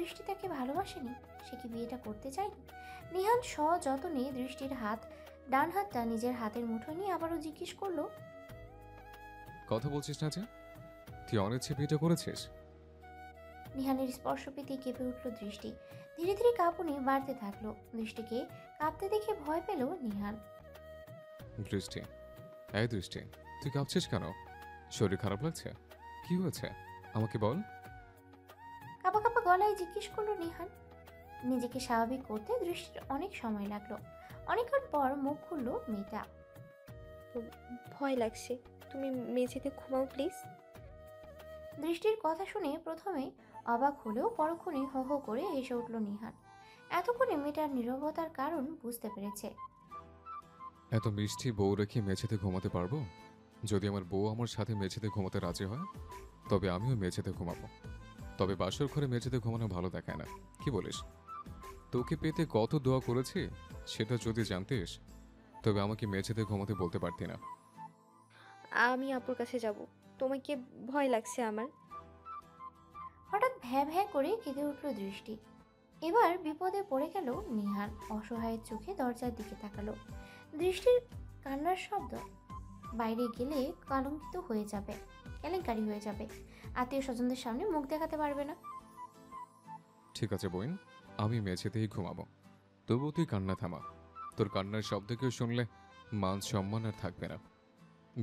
দৃষ্টি তাকে ভালোবাসেনি? সে কি বিয়েটা করতে চায়নি? নিহান সযত্নে দৃষ্টির ডান হাতটা নিজের হাতের মুঠোয় নিয়ে আবারও জিজ্ঞেস করলো, কথা বলছিস না যে? তুই অনিচ্ছে বিয়েটা করেছিস? নিহানের স্পর্শ পেতে কেঁপে উঠল দৃষ্টি। ধীরে ধীরে কাঁপুনি বাড়তে থাকলো। দৃষ্টিকে কাঁপতে দেখে ভয় পেল নিহান। দৃষ্টি, এই দৃষ্টি, তুই কাঁপছিস কেন? শরীর খারাপ লাগছে? কি হয়েছে আমাকে বল। কাঁপা কাঁপা গলায় জিজ্ঞেস করলো নিহান। নিজেকে স্বাভাবিক করতে দৃষ্টির অনেক সময় লাগলো। অনেকক্ষণ পর মুখ খুলল মেয়েটা। ভয় লাগছে, তুমি মেঝেতে ঘুমাও প্লিজ। দৃষ্টির কথা শুনে প্রথমে অবাক হলেও পরক্ষণে হো হো করে হেসে উঠল নিহান। এতক্ষণে মেয়েটার নীরবতার কারণ বুঝতে পেরেছে। এত মিষ্টি বউ রেখে মেঝেতে ঘুমাতে পারবো? যদি আমার বউ আমার সাথে মেঝেতে ঘুমাতে রাজি হয় তবে আমিও মেঝেতে ঘুমাবো। তবে বাসর ঘরে মেঝেতে ঘুমানো ভালো দেখায় না, কি বলিস? তোকে পেতে কত দোয়া করেছি সেটা যদি জানতিস তবে আমাকে মেঝেতে ঘুমাতে বলতে পারতি না। আমি আপুর কাছে যাব, তোমাকে ভয় লাগছে আমার। হঠাৎ ভ্যাঁ ভ্যাঁ করে কেঁদে উঠল দৃষ্টি। এবার বিপদে পড়ে গেল নিহান। অসহায়ের চোখে দরজার দিকে তাকালো। দৃষ্টির কান্নার শব্দ বাইরে গেলে কলঙ্কিত হয়ে যাবে, কেলেঙ্কারি হয়ে যাবে। আত্মীয় স্বজনদের সামনে মুখ দেখাতে পারবে না। ঠিক আছে বোন, আমি মেঝেতেই ঘুমাবো। তবুও তুই কান্না থামা। তোর কান্নার শব্দ কেউ শুনলে মান সম্মান আর থাকবে না।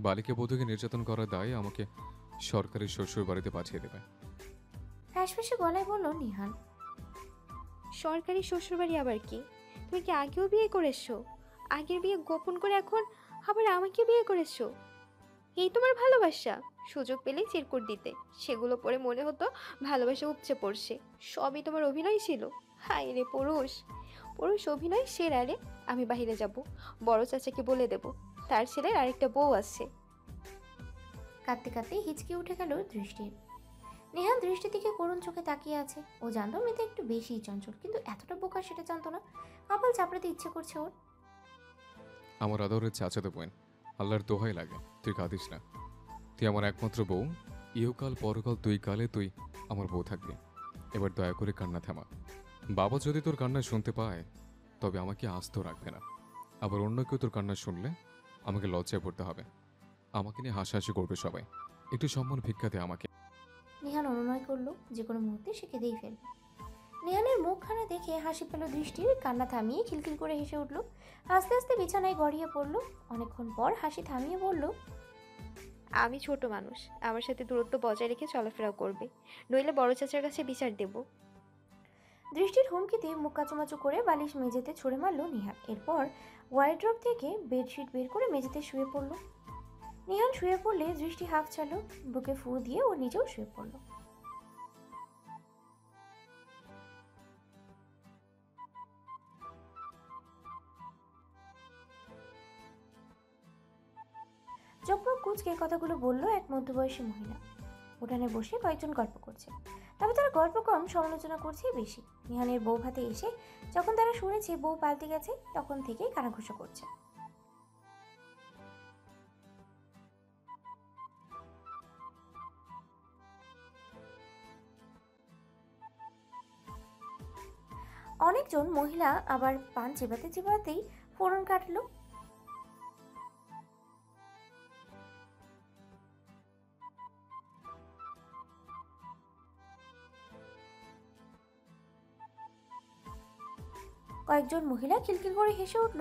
বালিকা বধূকে নির্যাতন করার দায়ে আমাকে সরকারি শ্বশুর বাড়িতে পাঠিয়ে দেবে। ফ্যাসফ্যাসে গলায় বলল নিহান। সরকারি শ্বশুরবাড়ি আবার কি? তুমি কি আগেও বিয়ে করেছো? আগের বিয়ে গোপন করে এখন আবার আমাকে বিয়ে করেছো? এই তোমার ভালোবাসা? সুযোগ পেলেই চিরকুট দিতে, সেগুলো পরে মনে হতো ভালোবাসা উপচে পড়ছে। সবই তোমার অভিনয় ছিল। হায় রে পুরুষ, পুরুষ অভিনয় সেরা রে। আমি বাইরে যাব, বড় চাচাকে বলে দেব তার ছেলের আরেকটা বউ আছে। কাঁদতে কাঁদতে হিচকে উঠে গেল দৃষ্টির। নেহান দৃষ্টির দিকে করুণ চোখে তাকিয়ে আছে। ও জানতো মেয়েটা একটু বেশিই চঞ্চল, কিন্তু এতটা বোকা সেটা জানতো না। কপাল চাপড়াতে ইচ্ছে করছে ওর। আমার আদরের চাচাতো বোন, আল্লাহর দোহাই লাগে তুই কাঁদিস না। তুই আমার একমাত্র বউ। ইহকাল পরকাল দুই কালে তুই আমার বউ থাকবি। এবার দয়া করে কান্না থামা। বাবা যদি তোর কান্না শুনতে পায় তবে আমাকে আস্ত রাখবে না। আবার অন্য কেউ তোর কান্না শুনলে আমাকে লজ্জায় পড়তে হবে। আমাকে নিয়ে হাসাহাসি করবে সবাই। একটু সম্মান ভিক্ষা দে আমাকে। নেহান অনুনয় করলো যে কোনো মুহূর্তে সে কেঁদেই ফেলবে। নেহানের মুখখানা দেখে হাসি পেল দৃষ্টির। কান্না থামিয়ে খিলখিল করে হেসে উঠল। আস্তে আস্তে বিছানায় গড়িয়ে পড়ল। অনেকক্ষণ পর হাসি থামিয়ে বলল, আমি ছোট মানুষ, আমার সাথে দূরত্ব বজায় রেখে চলাফেরা করবে, নইলে বড় চাচার কাছে বিচার দেব। দৃষ্টির হুমকিতে মুখ কাচুমাচু করে বালিশ মেঝেতে ছুঁড়ে মারল নিহান। এরপর ওয়ার্ড্রপ থেকে বেডশিট বের করে মেঝেতে শুয়ে পড়ল। নিহান শুয়ে পড়লে দৃষ্টি হাফ ছাড়ল। বুকে ফু দিয়ে ও নিজেও শুয়ে পড়ল। চোখ মুখ কুঁচকে কথাগুলো বলল এক মধ্যবয়সী মহিলা। উঠানে বসে কয়েকজন গল্প করছে, তবে তারা গল্প কম, সমালোচনা করছে বেশি। নিহানের বউ ভাতে এসে যখন তারা শুনেছে বউ পাল্টে গেছে, তখন থেকেই কানাঘুষো করছে। অনেকজন মহিলা আবার পান চিবাতে চিবাতেই ফোড়ন কাটলো। কয়েকজন মহিলা খিলখিল করে হেসে উঠল।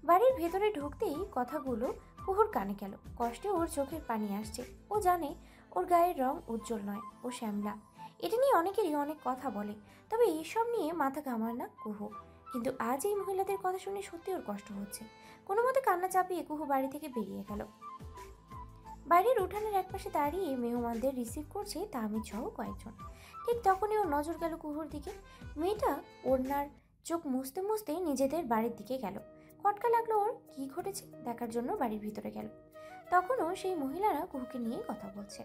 বাড়ির ভেতরে ঢুকতেই কথাগুলো কুহুর কানে গেল। কষ্টে ওর চোখের পানি আসছে। ও জানে ওর গায়ের রং উজ্জ্বল নয়, ও শ্যামলা। এটা নিয়ে অনেকেরই অনেক কথা বলে, তবে এইসব নিয়ে মাথা ঘামায় না কুহু। কিন্তু আজ এই মহিলাদের কথা শুনে সত্যি ওর কষ্ট হচ্ছে। কোনো মতে কান্না চাপিয়ে কুহু বাড়ি থেকে বেরিয়ে গেল। বাইরের উঠানের একপাশে দাঁড়িয়ে মেহমানদের রিসিভ করছে তাহমিদ সহ কয়েকজন। ঠিক তখনই ওর নজর গেল কুহুর দিকে। মেয়েটা ওড়নার চোখ মুছতে মুছতে নিজেদের বাড়ির দিকে গেল। খটকা লাগলো ওর, কি ঘটেছে দেখার জন্য বাড়ির ভিতরে গেল। তখনও সেই মহিলারা কুহুকে নিয়ে কথা বলছে।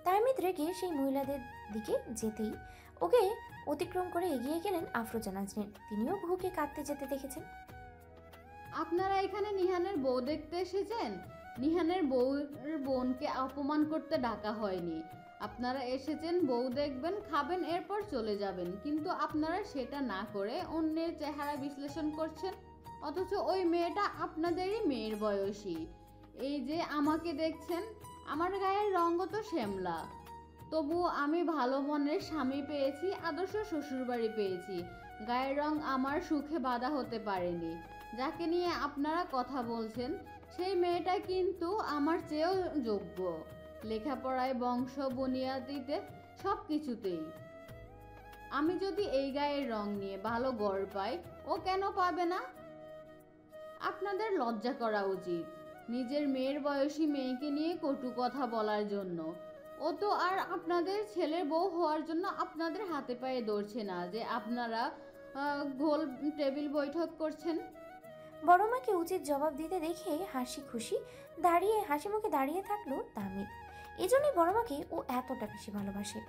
তাহমিদ রেগে সেই মহিলাদের দিকে যেতেই ওকে অতিক্রম করে এগিয়ে গেলেন আফরোজা নাজনীন। তিনিও কুহুকে কাঁদতে যেতে দেখেছেন। আপনারা এখানে নিহানের বউ দেখতে এসেছেন? নিহানের বউর বোনকে অপমান করতে ডাকা হয়নি। আপনারা এসেছেন বউ দেখবেন, খাবেন, এরপর চলে যাবেন। কিন্তু আপনারা সেটা না করে অন্যের চেহারা বিশ্লেষণ করছেন। অথচ ওই মেয়েটা আপনাদেরই মেয়ের বয়সী। এই যে আমাকে দেখছেন, আমার গায়ের রঙও তো শ্যামলা। তবু আমি ভালো মনের স্বামী পেয়েছি, আদর্শ শ্বশুরবাড়ি পেয়েছি। গায়ের রং আমার সুখে বাধা হতে পারেনি। যাকে নিয়ে আপনারা কথা বলছেন সেই মেয়েটা কিন্তু আমার চেয়েও যোগ্য, লেখাপড়ায়, বংশ বুনিয়াদিতে, সব কিছুতেই। আমি যদি এই গায়ের রং নিয়ে ভালো গড় পাই, ও কেন পাবে না? আপনাদের লজ্জা করা উচিত নিজের মেয়ের বয়সী মেয়েকে নিয়ে কটু কথা বলার জন্য। ও তো আর আপনাদের ছেলের বউ হওয়ার জন্য আপনাদের হাতে পায়ে ধরছে না যে আপনারা গোল টেবিল বৈঠক করছেন। বড় মাকে উচিত জবাব দিতে দেখে হাসি খুশি হাসি মুখে দাঁড়িয়ে থাকলো তামিদ। এজন্যই বড় মাকে ও এতটা বেশি ভালোবাসে।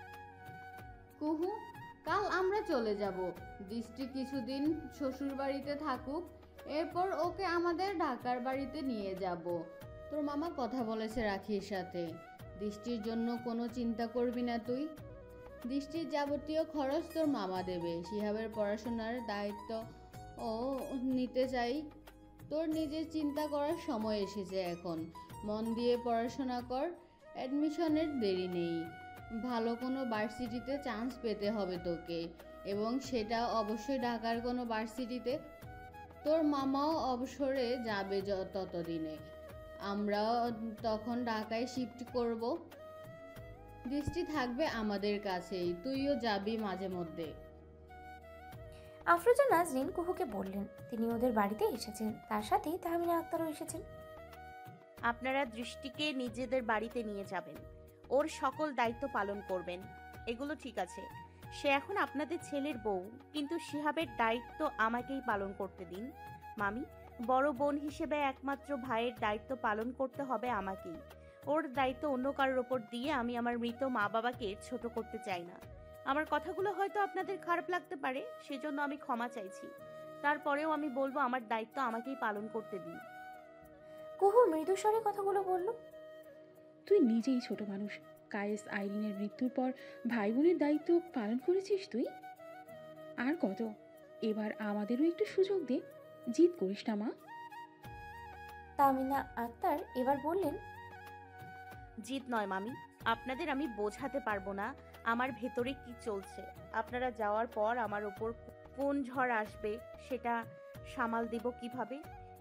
কুহু, কাল আমরা চলে যাব। দৃষ্টি কিছুদিন শ্বশুর বাড়িতে থাকুক, এরপর ওকে আমাদের ঢাকার বাড়িতে নিয়ে যাব। তোর মামা কথা বলেছে রাখির সাথে। দৃষ্টির জন্য কোনো চিন্তা করবি না তুই। দৃষ্টির যাবতীয় খরচ তোর মামা দেবে। শিহাবের পড়াশোনার দায়িত্ব ও নিতে চাই। তোর নিজের চিন্তা করার সময় এসেছে এখন। মন দিয়ে পড়াশোনা কর, অ্যাডমিশনের দেরি নেই। ভালো কোনো ভার্সিটিতে চান্স পেতে হবে তোকে, এবং সেটা অবশ্যই ঢাকার কোনো ভার্সিটিতে। তোর মামাও অবসরে যাবে ততদিনে। আমরাও তখন ঢাকায় শিফট করব। দৃষ্টি থাকবে আমাদের কাছেই, তুইও যাবি মাঝে মধ্যে। আফরোজা নাজনীন কুহুকে বললেন তিনি ওদের বাড়িতে এসেছেন, তার সাথে তাহমিনা আক্তারও এসেছেন। আপনারা দৃষ্টিকে নিজেদের বাড়িতে নিয়ে যাবেন, ওর সকল দায়িত্ব পালন করবেন, এগুলো ঠিক আছে। সে এখন আপনাদের ছেলের বউ, কিন্তু শিহাবের দায়িত্ব আমাকেই পালন করতে দিন। মামি, বড় বোন হিসেবে একমাত্র ভাইয়ের দায়িত্ব পালন করতে হবে আমাকেই। ওর দায়িত্ব অন্য কারোর ওপর দিয়ে আমি আমার মৃত মা বাবাকে ছোট করতে চাই না। আমার কথাগুলো হয়তো আপনাদের খারাপ লাগতে পারে, সেজন্য আমি ক্ষমা চাইছি। তারপরেও আমি বলবো আমার দায়িত্ব আমাকেই পালন করতে দিন। কুহু মৃদুস্বরে কথাগুলো বলল। তুই নিজেই ছোট মানুষ। কায়েস আইরিনের মৃত্যুর পর ভাই বোনের দায়িত্ব পালন করেছিস তুই। আর কত, এবার আমাদেরও একটু সুযোগ দে। জিদ করিস না মা। তাহমিনা আক্তার এবার বললেন, জিদ নয় মামি, আপনাদের আমি বোঝাতে পারবো না আমার ভেতরে কি চলছে। আপনারা যাওয়ার পর আমার ওপর কোন ঝড় আসবে সেটা সামাল দেব কিভাবে,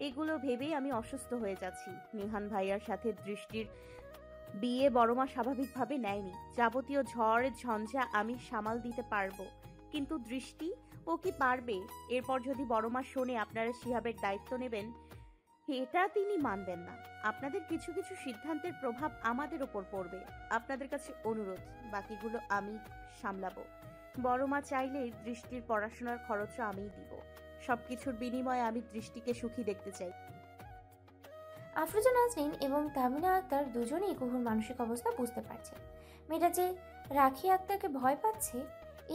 এগুলো ভেবেই আমি অসুস্থ হয়ে যাচ্ছি। নিহান ভাইয়ার সাথে দৃষ্টির বিয়ে বড়মা স্বাভাবিকভাবে নেয়নি। যাবতীয় ঝড় ঝঞ্ঝা আমি সামাল দিতে পারবো, কিন্তু দৃষ্টি ও কি পারবে? এরপর যদি বড়মা শোনে আপনারা শিহাবের দায়িত্ব নেবেন, এটা তিনি মানবেন না। আপনাদের কিছু কিছু সিদ্ধান্তের প্রভাব আমাদের ওপর পড়বে। আপনাদের কাছে অনুরোধ, বাকিগুলো আমি সামলাবো। বড়মা চাইলে দৃষ্টির পড়াশোনার খরচও আমিই দিব। সবকিছুর বিনিময়ে আমি দৃষ্টিকে সুখী দেখতে চাই। আফরোজা নাজনীন এবং তাহমিনা আক্তার দুজনেই কুহুর মানসিক অবস্থা বুঝতে পারছেন। মেয়েটা যে রাখি আক্তারকে ভয় পাচ্ছে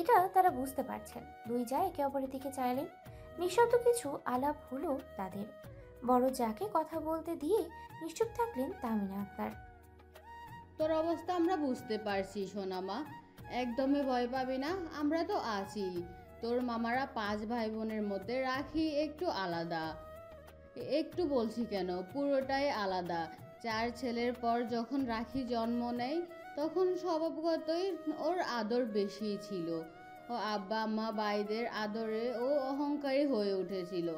এটা তারা বুঝতে পারছেন। দুই যা একে অপরের দিকে চাইলেন। নিঃশব্দ কিছু আলাপ হলো তাদের। বড় যাকে কথা বলতে দিয়ে নিশ্চুপ থাকলেন তাহমিনা আক্তার। তোর অবস্থা আমরা বুঝতে পারছি সোনামা, একদমই ভয় পাবি না, আমরা তো আছি। তোর মামারা 5 ভাই বোনের মধ্যে রাখি একটু আলাদা। একটু বলছি কেন, পুরোটাই আলাদা। 4 ছেলের পর যখন রাখি জন্ম নেয় তখন স্বভাবগতই ওর আদর বেশি ছিল। ও আব্বা আম্মা ভাইদের আদরে ও অহংকারী হয়ে উঠেছিল।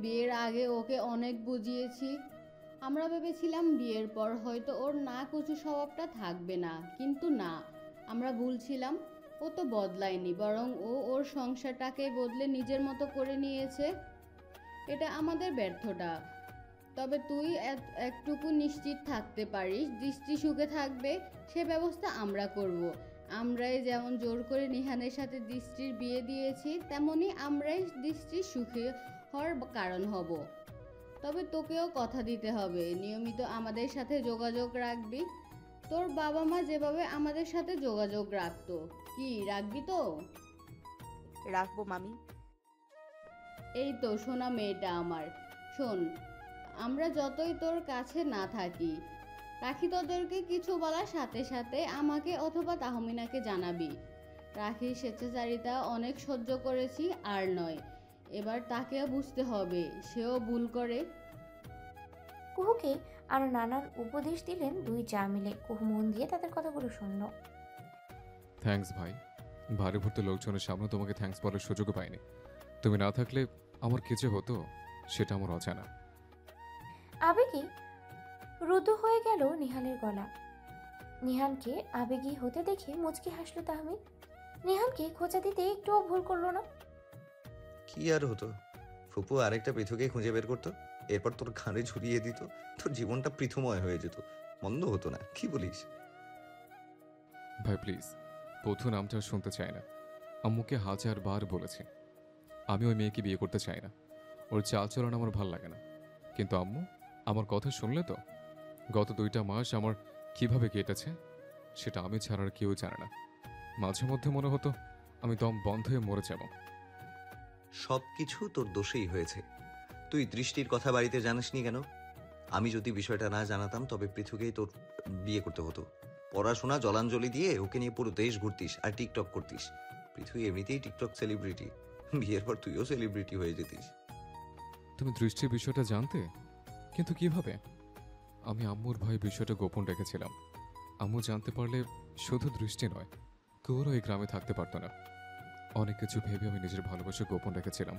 বিয়ের আগে ওকে অনেক বুঝিয়েছি। আমরা ভেবেছিলাম বিয়ের পর হয়তো ওর না কুচু স্বভাবটা থাকবে না, কিন্তু না, আমরা ভুলছিলাম। ও তো বদলায়নি, বরং ও ওর সংসারটাকে বদলে নিজের মতো করে নিয়েছে। এটা আমাদের ব্যর্থতা। তবে তুই একটুকু নিশ্চিত থাকতে পারিস, দৃষ্টি সুখে থাকবে, সে ব্যবস্থা আমরা করব। আমরাই যেমন জোর করে নিহানের সাথে দৃষ্টির বিয়ে দিয়েছি, তেমনি আমরাই দৃষ্টির সুখী হওয়ার কারণ হব। তবে তোকেও কথা দিতে হবে, নিয়মিত আমাদের সাথে যোগাযোগ রাখবি। তোর বাবা মা যেভাবে আমাদের সাথে যোগাযোগ রাখতো, কি রাখবি তো? রাখবো মামি। এই তো সোনা মেয়েটা আমার। শোন, আমরা যতই তোর কাছে না থাকি, রাখি তোদেরকে কিছু বলার সাথে সাথে আমাকে অথবা তাহমিনাকে জানাবি। রাখির স্বেচ্ছাচারিতা অনেক সহ্য করেছি, আর নয়। এবার তাকেও বুঝতে হবে, সেও ভুল করে। কুহুকে আরো নানান উপদেশ দিলেন দুই চা মিলে। কুহু মন দিয়ে তাদের কথাগুলো শুনল। থ্যাঙ্কস ভাই, ভারী ভর্তি লোকজনের সামনে তোমাকে থ্যাঙ্কস বলার সুযোগও পাইনি। তুমি না থাকলে আমার কিছু হতো সেটা আমার অজানা। আবেগে রুদ্ধ হয়ে গেল নিহালের গলা। নিহানকে আবেগী হতে দেখে মুচকি হাসলো তাহমিদ। নিহানকে খোঁচা দিতে একটুও ভুল করলো না। কি আর হতো, ফুপু আরেকটা পৃথুকে খুঁজে বের করতো, এরপর তোর ঘাড়ে ঝুলিয়ে দিত, তোর জীবনটা পৃথুময় হয়ে যেত। মন্দ হতো না, কি বলিস? ভাই প্লিজ, পথু নামটা আর শুনতে চাই না। আম্মুকে 1000 বার বলেছি আমি ওই মেয়েকে বিয়ে করতে চাই না। ওর চালচলন আমার ভাল লাগে না। কিন্তু আম্মু আমার কথা শুনলে তো? গত 2টা মাস আমার কিভাবে কেটেছে সেটা আমি ছাড়া আর কেউ জানে না। মাঝে মধ্যে মনে হতো আমি দম বন্ধ হয়ে মরে যাব। সবকিছু তোর দোষেই হয়েছে। তুই দৃষ্টির কথা বাড়িতে জানিসনি কেন? আমি যদি বিষয়টা না জানাতাম তবে পৃথুকেই তোর বিয়ে করতে হতো। পড়াশোনা জলাঞ্জলি দিয়ে ওকে নিয়ে পুরো দেশ ঘুরতিস আর টিকটক করতিস। পৃথু এমনিতেই টিকটক সেলিব্রিটি, বিয়ের পর তুইও সেলিব্রিটি হয়ে যেতিস। তুমি দৃষ্টির বিষয়টা জানতে, কিন্তু কিভাবে? আমি আম্মুর ভয়ে বিষয়টা গোপন রেখেছিলাম। আম্মু জানতে পারলে শুধু দৃষ্টি নয়, কেউরও এই গ্রামে থাকতে পারতো না। অনেক কিছু ভেবে আমি নিজের ভালোবাসা গোপন রেখেছিলাম।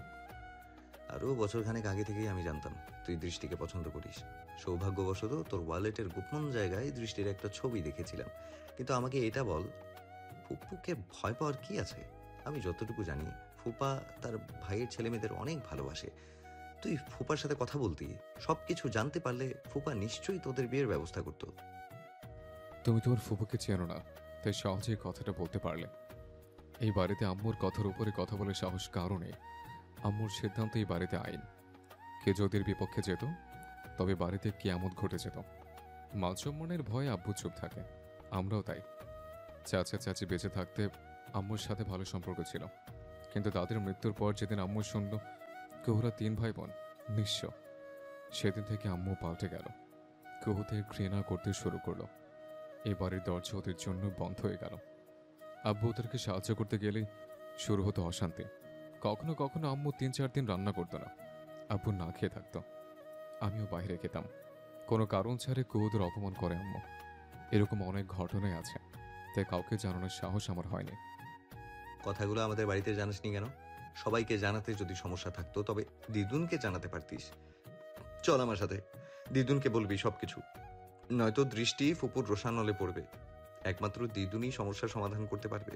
আরও বছরখানেক আগে থেকেই আমি জানতাম তুই দৃষ্টিকে পছন্দ করিস। সৌভাগ্যবশত তোর ওয়ালেটের গোপন জায়গায় দৃষ্টির একটা ছবি দেখেছিলাম। কিন্তু আমাকে এটা বল, ফুপুকে ভয় পাওয়ার কি আছে? আমি যতটুকু জানি ফুপা তার ভাইয়ের ছেলেমেয়েদের অনেক ভালোবাসে। তুই ফুপার সাথে কথা বলতি, সবকিছু জানতে পারলে ফুপা নিশ্চয়ই তোদের বিয়ের ব্যবস্থা করতো। তুমি তোমার ফুপুকে চেনো না, তাই সহজেই কথাটা বলতে পারলে। এই বাড়িতে আম্মুর কথার উপরে কথা বলে সাহস কারও নেই। আম্মুর সিদ্ধান্ত এই বাড়িতে আইন। কে যদি এর বিপক্ষে যেত তবে বাড়িতে কিয়ামত ঘটে যেত। মানসম্মানের ভয়ে আব্বু চুপ থাকে, আমরাও তাই। চাচা চাচি বেঁচে থাকতে আম্মুর সাথে ভালো সম্পর্ক ছিল, কিন্তু তাদের মৃত্যুর পর যেদিন আম্মু শুনল কুহুরা 3 ভাই বোন নিঃস্ব, সেদিন থেকে আম্মু পাল্টে গেল। কুহুতে ঘৃণা করতে শুরু করলো। এই বাড়ির দরজা ওদের জন্য বন্ধ হয়ে গেল। আব্বু ওদেরকে সাহায্য করতে গেলেই শুরু হতো অশান্তি। কখনো কখনো আম্মু 3-4 দিন রান্না করতো না, আব্বু না খেয়ে থাকতো। আমিও বাইরে খেতাম। কোনো কারণ ছাড়ে কুহুদের অপমান করে আম্মু। এরকম অনেক ঘটনাই আছে, তাই কাউকে জানানোর সাহস আমার হয়নি। কথাগুলো আমাদের বাড়িতে জানাসনি কেন? সবাইকে জানাতে যদি সমস্যা থাকতো তবে দিদুনকে জানাতে পারতিস। চল আমার সাথে, দিদুনকে বলবি সবকিছু। নয়তো দৃষ্টি ফুপুর রোষানলে পড়বে। একমাত্র দিদুনই সমস্যার সমাধান করতে পারবে।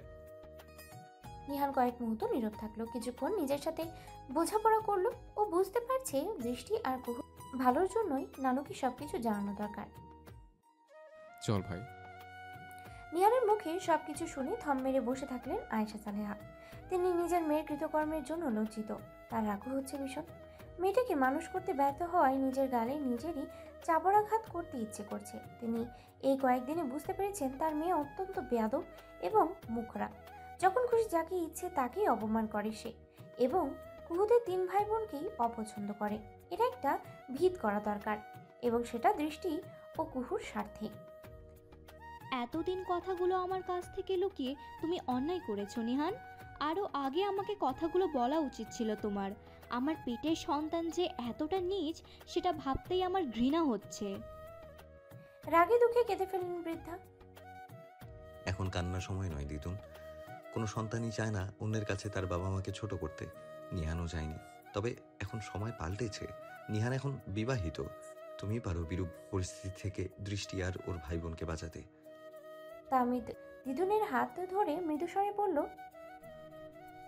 নিহান কয়েক মুহূর্ত নীরব থাকলো। কিছুক্ষণ নিজের সাথে বোঝাপড়া করলো। ও বুঝতে পারছে দৃষ্টি আর কুহু ভালোর জন্যই নানুকে সবকিছু জানানো দরকার। চল ভাই। নিহানের মুখে সবকিছু শুনে থম মেরে বসে থাকলেন আয়েশা সালেহা। তিনি নিজের মেয়ের কৃতকর্মের জন্য লজ্জিত। তার রাগও হচ্ছে ভীষণ। মেয়েটাকে মানুষ করতে ব্যর্থ হওয়ায় নিজের গালে নিজেরই চাপড়াঘাত করতে ইচ্ছে করছে। তিনি এই কয়েকদিনে বুঝতে পেরেছেন তার মেয়ে অত্যন্ত বেয়াদব এবং মুখরা। যখন খুশি যাকে ইচ্ছে তাকেই অপমান করে সে, এবং কুহুদের 3 ভাই বোনকেই অপছন্দ করে। এটা একটা ভিত করা দরকার, এবং সেটা দৃষ্টি ও কুহুর স্বার্থে। এতদিন কথাগুলো আমার কাছ থেকে লুকিয়ে তুমি অন্যায় করেছো নিহান। আরও আগে আমাকে কথাগুলো বলা উচিত ছিল তোমার। আমার পেটের সন্তান যে এতটা নীচ সেটা ভাবতেই আমার ঘৃণা হচ্ছে। রাগে দুঃখে কেঁদে ফেললেন বৃদ্ধা। এখন কান্নার সময় নয় দিদুন। কোনো সন্তানই চায় না অন্যের কাছে তার বাবা মাকে ছোট করতে। নিহানও চায়নি। তবে এখন সময় পাল্টেছে। নিহান এখন বিবাহিত। তুমি পারো বিরূপ পরিস্থিতি থেকে দৃষ্টি আর ওর ভাই বোনকে বাঁচাতে। তামিদ দিদুনের হাত ধরে মৃদুস্বরে বলল,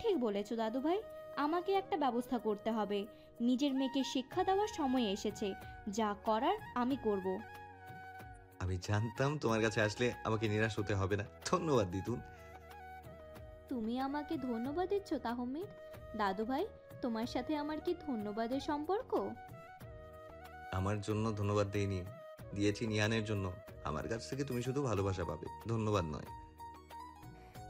ঠিক বলেছো দাদু ভাই, আমাকে একটা ব্যবস্থা করতে হবে। নিজের মেয়েকে শিক্ষা দেওয়ার সময় এসেছে। যা করার আমি করব। আমি জানতাম তোমার কাছে আসলে আমাকে নিরাশ হতে হবে না। ধন্যবাদ দিদুন। তুমি আমাকে ধন্যবাদ দিচ্ছ তাহমিদ? দাদু ভাই, তোমার সাথে আমার কি ধন্যবাদের সম্পর্ক? আমার জন্য ধন্যবাদ দেইনি, দিয়েছি নিহানের জন্য। আমার কাছ থেকে তুমি শুধু ভালোবাসা পাবে, ধন্যবাদ নয়।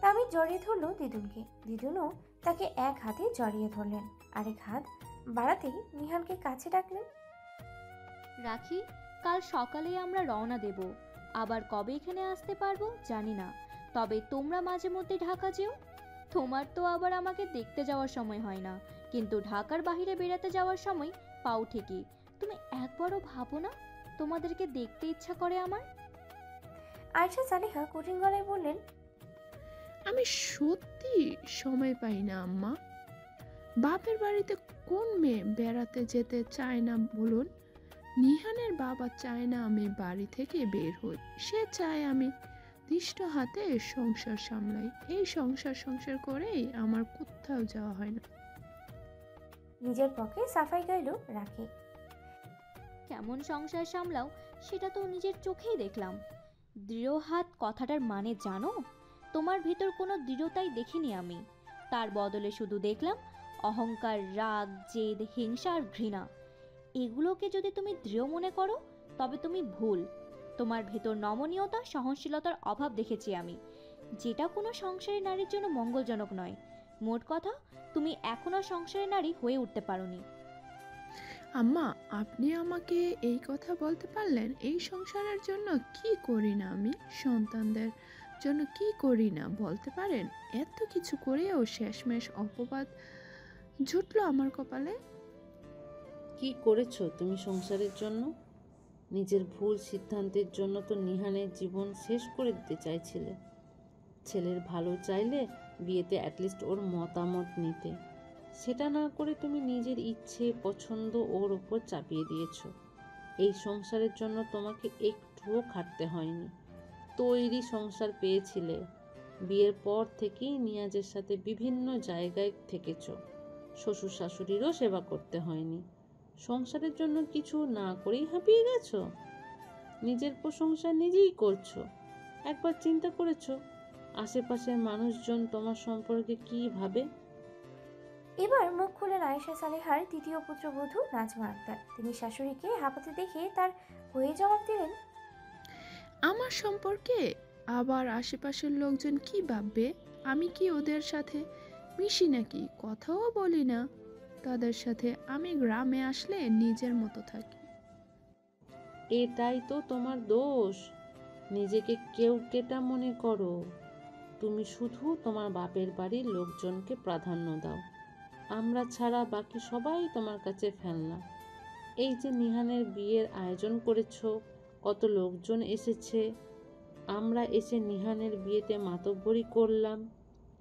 তামিদ জড়িয়ে ধরলো দিদুনকে। দিদুনও তাকে এক হাতে জড়িয়ে ধরলেন, আরেক হাত বাড়াতেই নিহানকে কাছে ডাকলেন। রাখি, কাল সকালেই আমরা রওনা দেব। আবার কবে এখানে আসতে পারবো জানি না, তবে তোমরা মাঝে মধ্যে ঢাকা যেও। তোমার তো আবার আমাকে দেখতে যাওয়ার সময় হয় না, কিন্তু ঢাকার বাইরে বেড়াতে যাওয়ার সময় পাও ঠিকই। তুমি একবারও ভাবো না তোমাদেরকে দেখতে ইচ্ছা করে আমার? আয়েশা সালেহা কঠিন গলায় বললেন, আমি সত্যি সময় পাই না আম্মা। বাপের বাড়িতে কোন মেয়ে বেড়াতে যেতে চায় না বলুন? নিহানের বাবা চায় না আমি বাড়ি থেকে বের হই, সে চায় আমি দৃষ্ট হাতে সংসার সামলাই। এই সংসার করেই আমার কোথাও যাওয়া হয় না। নিজের পক্ষে সাফাই গাইল রাখি। কেমন সংসার সামলাও সেটা তো নিজের চোখেই দেখলাম। দৃঢ় হাত কথাটার মানে জানো? তোমার ভেতর কোনো দৃঢ়তাই দেখিনি আমি। তার বদলে শুধু দেখলাম অহংকার, রাগ, জেদ, হিংসা আর ঘৃণা। এগুলোকে যদি তুমি দৃঢ় মনে করো তবে তুমি ভুল। তোমার ভেতর নমনীয়তা, সহনশীলতার অভাব দেখেছি আমি, যেটা কোনো সংসারী নারীর জন্য মঙ্গলজনক নয়। মোট কথা, তুমি এখনো সংসারী নারী হয়ে উঠতে পারোনি। আম্মা, আপনি আমাকে এই কথা বলতে পারলেন? এই সংসারের জন্য কি করি না আমি, সন্তানদের জন্য কি করি না বলতে পারেন? এত কিছু করেও শেষমেশ অপবাদ জুটলো আমার কপালে। কি করেছো তুমি সংসারের জন্য? নিজের ভুল সিদ্ধান্তের জন্য তো নিহানের জীবন শেষ করে দিতে চাইছিলে। ছেলের ভালো চাইলে বিয়েতে অ্যাটলিস্ট ওর মতামত নিতে, সেটা না করে তুমি নিজের ইচ্ছে পছন্দ ওর ওপর চাপিয়ে দিয়েছ। এই সংসারের জন্য তোমাকে একটুও খাটতে হয়নি, তৈরি সংসার পেয়েছিলে। বিয়ের পর থেকেই নিয়াজের সাথে বিভিন্ন জায়গায় থেকেছ, শ্বশুর শাশুড়িরও সেবা করতে হয়নি। সংসারের জন্য কিছু না করেই হাঁপিয়ে গেছো। নিজের প্রশংসা নিজেই করছো। একবার চিন্তা করেছো আশেপাশের মানুষজন তোমার সম্পর্কে কি ভাবে? এবার মুখ খুলেন আয়েশা সালেহার তৃতীয় পুত্রবধূ নাজমা আক্তার। তিনি শাশুড়িকে হাঁপাতে দেখে তার হয়ে জবাব দিলেন, আমার সম্পর্কে আবার আশেপাশের লোকজন কি ভাববে? আমি কি ওদের সাথে মিশি নাকি? কথাও বলি না তাদের সাথে। আমি গ্রামে আসলে নিজের মতো থাকি। এটাই তো তোমার দোষ। নিজেকে কেউ কেটা মনে করো। তুমি শুধু তোমার বাপের বাড়ির লোকজনকে প্রাধান্য দাও। আমরা ছাড়া বাকি সবাই তোমার কাছে ফেলনা। এই যে নিহানের বিয়ের আয়োজন করেছো, কত লোকজন এসেছে। আমরা এসে নিহানের বিয়েতে মাতব্বরি করলাম।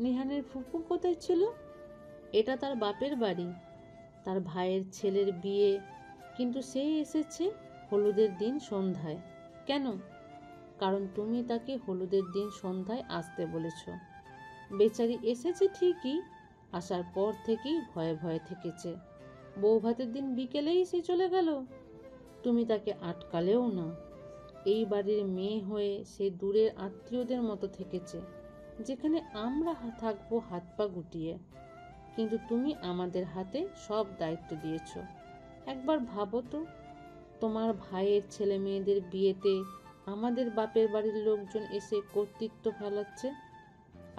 নিহানের ফুপু কোথায় ছিল? এটা তার বাপের বাড়ি, তার ভাইয়ের ছেলের বিয়ে, কিন্তু সে এসেছে হলুদের দিন সন্ধ্যায়। কেন? কারণ তুমি তাকে হলুদের দিন সন্ধ্যায় আসতে বলেছ। বেচারি এসেছে ঠিকই, আসার পর থেকেই ভয়ে ভয়ে থেকেছে। বউ ভাতের দিন বিকেলেই সে চলে গেল, তুমি তাকে আটকালেও না। এই বাড়ির মেয়ে হয়ে সে দূরের আত্মীয়দের মতো থেকেছে, যেখানে আমরা থাকবো হাত পা গুটিয়ে, কিন্তু তুমি আমাদের হাতে সব দায়িত্ব দিয়েছ। একবার ভাবো তো, তোমার ভাইয়ের ছেলে মেয়েদের বিয়েতে আমাদের বাপের বাড়ির লোকজন এসে কর্তৃত্ব ফেলাচ্ছে,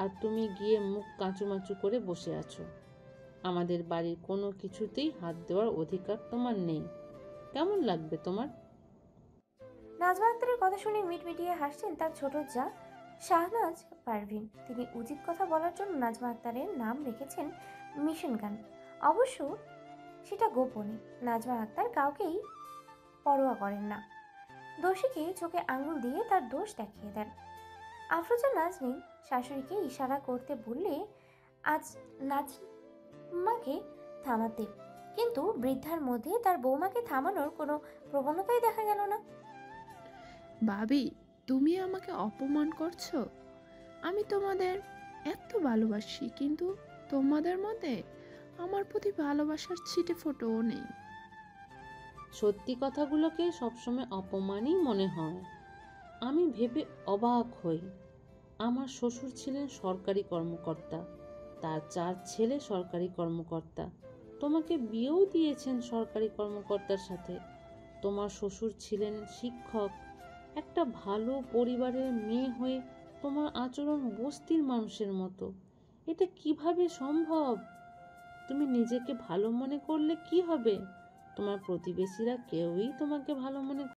আর তুমি গিয়ে মুখ কাঁচুমাচু করে বসে আছো। আমাদের বাড়ির কোনো কিছুতেই হাত দেওয়ার অধিকার তোমার নেই। কেমন লাগবে তোমার? নাজমা আক্তারের কথা শুনে মিটমিটিয়ে হাসছেন তার ছোট যা শাহনাজ পারভিন। তিনি উচিত কথা বলার জন্য নাজমা আক্তারের নাম রেখেছেন মিশন গান। অবশ্য সেটা গোপনে। নাজমা আক্তার কাউকেই পরোয়া করেন না। দোষীকে চোখে আঙুল দিয়ে তার দোষ দেখিয়ে দেন। আফরোজা নাজনীন শাশুড়িকে ইশারা করতে বললে আজ নাজমাকে থামাতে, কিন্তু বৃদ্ধার মধ্যে তার বৌমাকে থামানোর কোনো প্রবণতাই দেখা গেল না। ভাবি, তুমি আমাকে অপমান করছো। আমি তোমাদের এত ভালোবাসি, কিন্তু তোমাদের মধ্যে আমার প্রতি ভালোবাসার ছিটে ফোঁটাও নেই। সত্যি কথাগুলোকে সবসময় অপমানই মনে হয়। আমি ভেবে অবাক হই। আমার শ্বশুর ছিলেন সরকারি কর্মকর্তা, তার 4 ছেলে সরকারি কর্মকর্তা। তোমাকে বিয়েও দিয়েছেন সরকারি কর্মকর্তার সাথে। তোমার শ্বশুর ছিলেন শিক্ষক, একটা ভালো পরিবারের মেয়ে হয়ে তোমার আচরণ বস্তির মানুষের মতো। এটা কিভাবে সম্ভব? তুমি নিজেকে ভালো মনে করলে কি হবে? তোমার প্রতিবেশীরা কেউই তোমাকে ভালো মনে